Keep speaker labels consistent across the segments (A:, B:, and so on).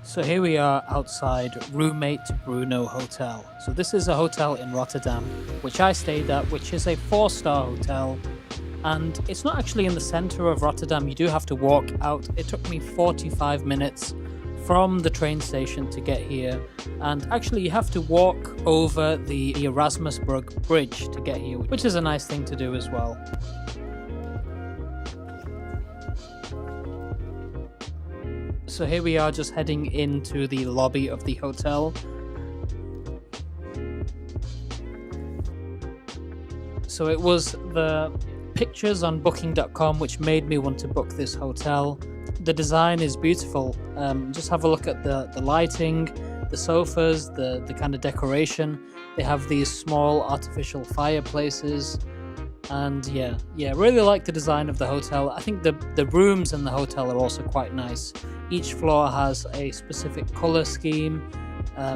A: So here we are outside Mate Bruno Hotel. So this is a hotel in Rotterdam, which I stayed at, which is a 4-star hotel. And it's not actually in the center of Rotterdam. You do have to walk out. It took me 45 minutes from the train station to get here. And actually you have to walk over the Erasmusbrug bridge to get here, which is a nice thing to do as well. So here we are just heading into the lobby of the hotel. So it was the pictures on booking.com which made me want to book this hotel. The design is beautiful. Just have a look at the lighting, the sofas, the kind of decoration. They have these small artificial fireplaces. And yeah, really like the design of the hotel. I think the rooms in the hotel are also quite nice. Each floor has a specific color scheme.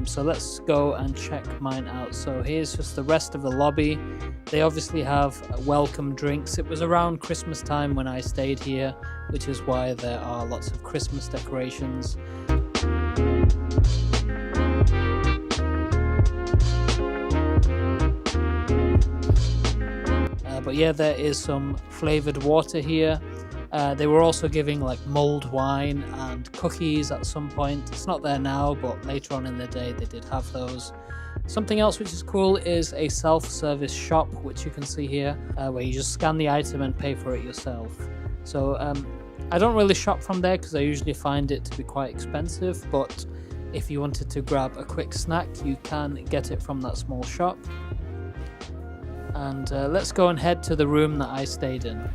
A: So let's go and check mine out. So here's just the rest of the lobby. They obviously have welcome drinks. It was around Christmas time when I stayed here, which is why there are lots of Christmas decorations. But yeah, there is some flavored water here. They were also giving like mulled wine and cookies at some point. It's not there now, but later on in the day they did have those. Something else which is cool is a self-service shop, which you can see here, where you just scan the item and pay for it yourself. So I don't really shop from there because I usually find it to be quite expensive, but if you wanted to grab a quick snack, you can get it from that small shop. And let's go and head to the room that I stayed in.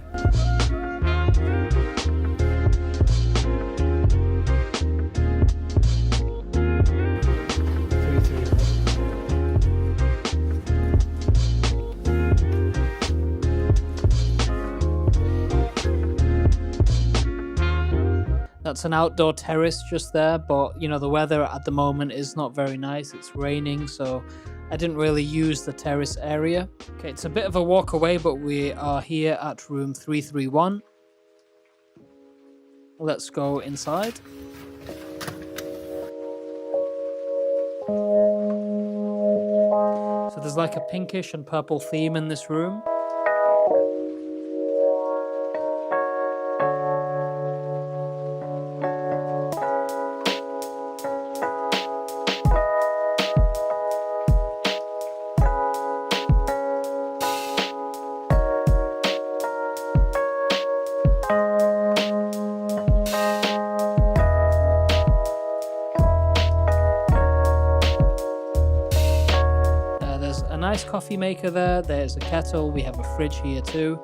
A: That's an outdoor terrace just there, but you know, the weather at the moment is not very nice. It's raining, so I didn't really use the terrace area. Okay, it's a bit of a walk away, but we are here at room 331. Let's go inside. So there's like a pinkish and purple theme in this room. Nice coffee maker there. There's a kettle. We have a fridge here too.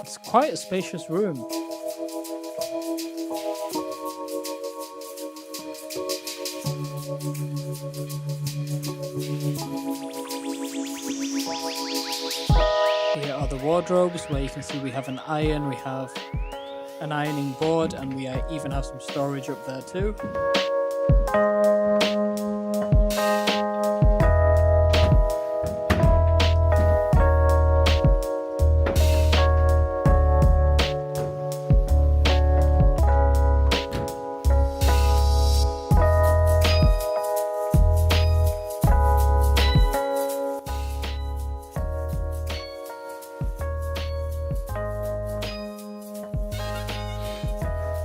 A: It's quite a spacious room. Here are the wardrobes where you can see we have an iron, we have an ironing board, and we even have some storage up there too.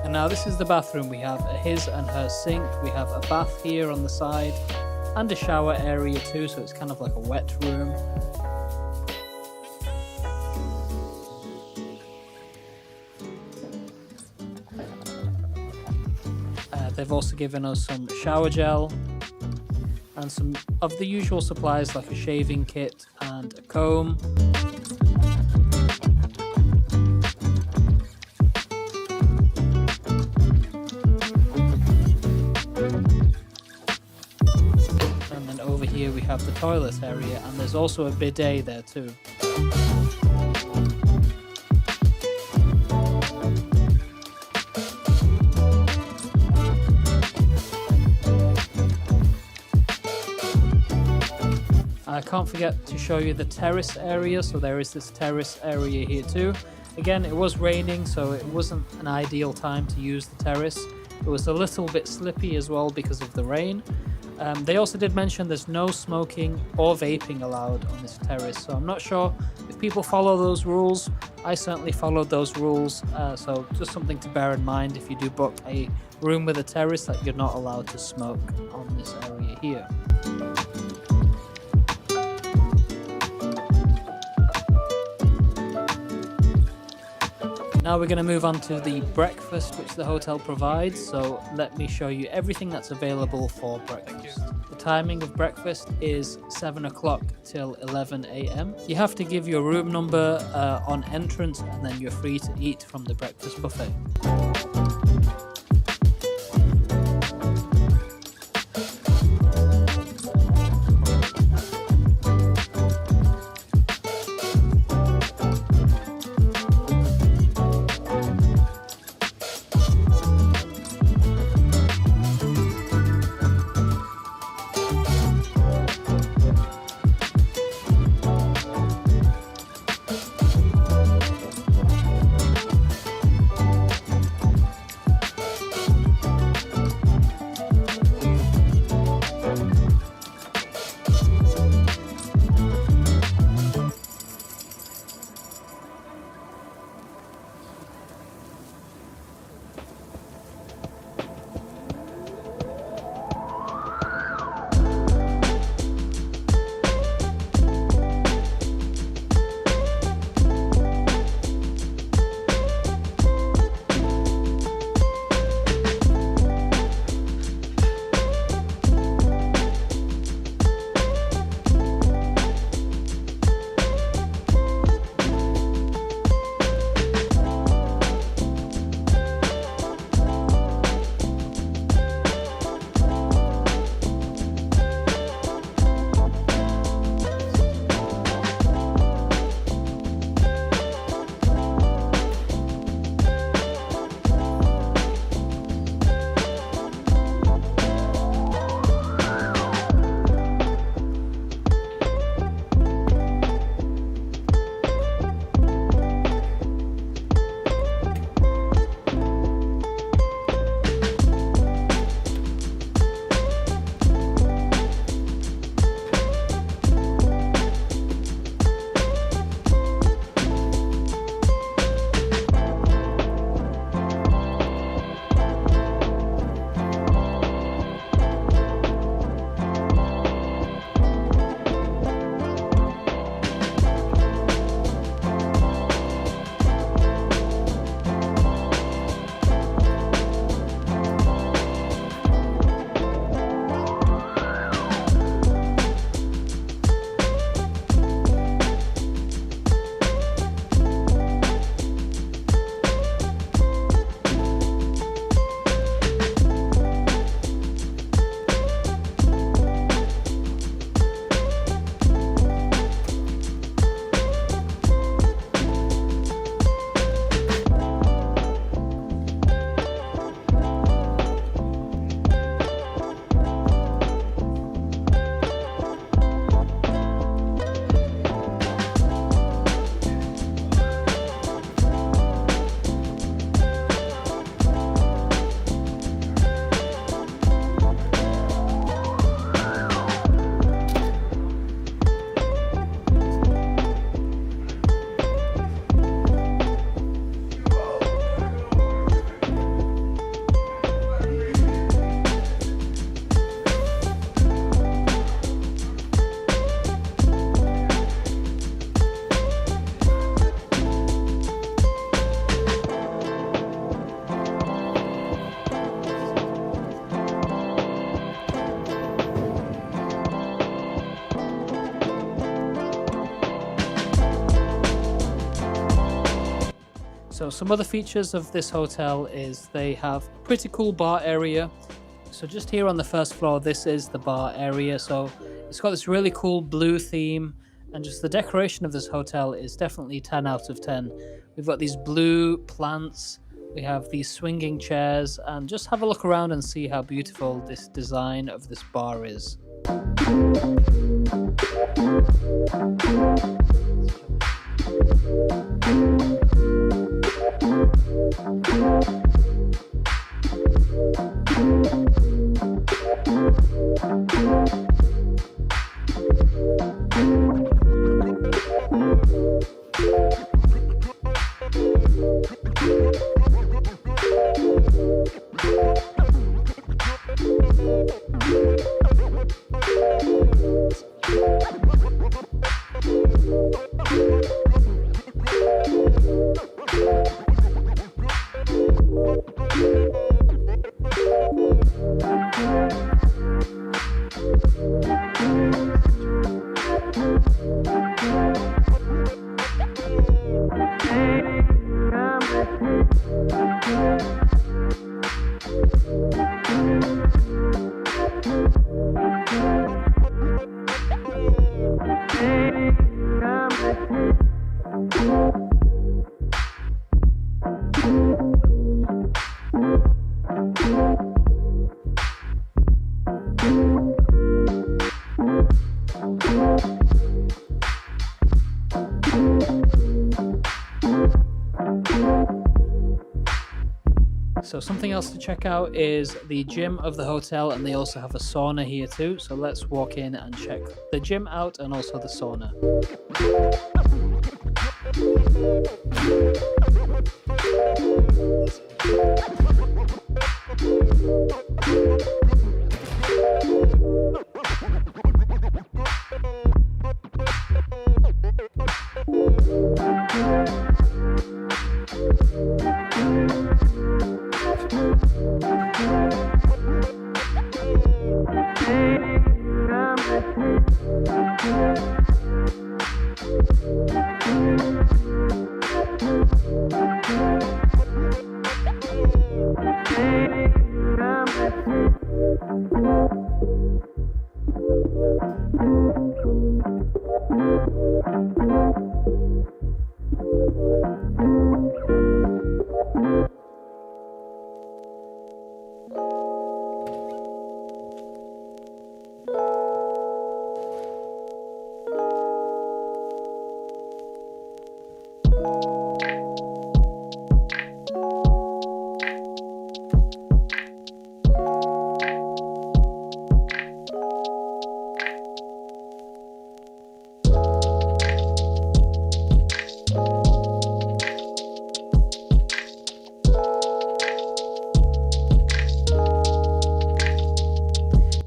A: And now this is the bathroom. We have a his and her sink. We have a bath here on the side and a shower area too, so it's kind of like a wet room. They've also given us some shower gel and some of the usual supplies like a shaving kit and a comb. have the toilet area, and there's also a bidet there too. I can't forget to show you the terrace area, so there is this terrace area here too. Again, it was raining, so it wasn't an ideal time to use the terrace. It was a little bit slippy as well because of the rain. They also did mention there's no smoking or vaping allowed on this terrace, so I'm not sure if people follow those rules. I certainly followed those rules, so just something to bear in mind if you do book a room with a terrace, that you're not allowed to smoke on this area here. Now we're going to move on to the breakfast which the hotel provides, so let me show you everything that's available for breakfast. The timing of breakfast is 7 o'clock till 11 a.m. You have to give your room number on entrance, and then you're free to eat from the breakfast buffet. So some other features of this hotel is they have a pretty cool bar area. So just here on the first floor, this is the bar area. So It's got this really cool blue theme, and just the decoration of this hotel is definitely 10 out of 10. We've got these blue plants, we have these swinging chairs, and just have a look around and see how beautiful this design of this bar is. So something else to check out is the gym of the hotel, and they also have a sauna here too. So let's walk in and check the gym out and also the sauna.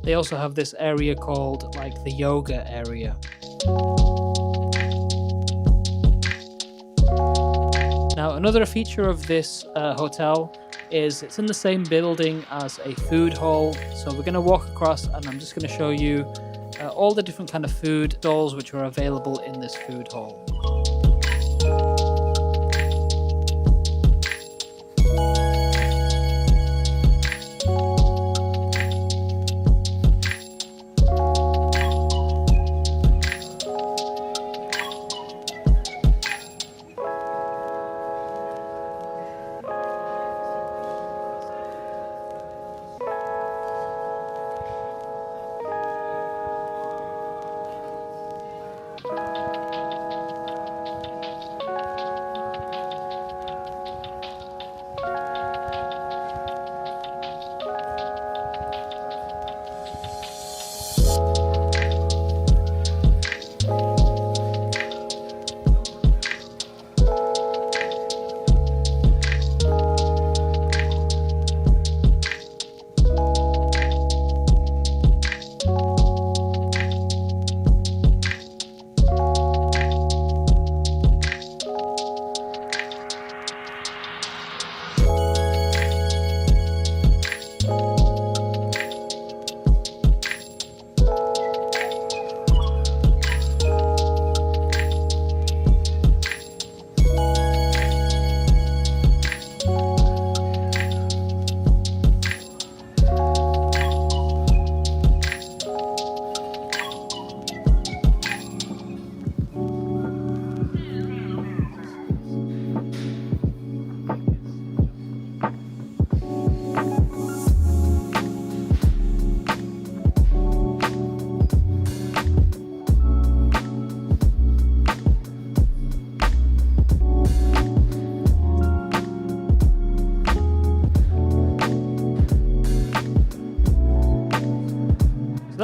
A: They also have this area called like the yoga area. Now, another feature of this hotel is it's in the same building as a food hall. So we're going to walk across and I'm just going to show you all the different kind of food stalls which are available in this food hall.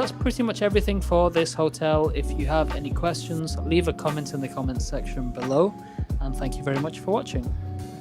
A: that's pretty much everything for this hotel. If you have any questions, leave a comment in the comments section below, and thank you very much for watching.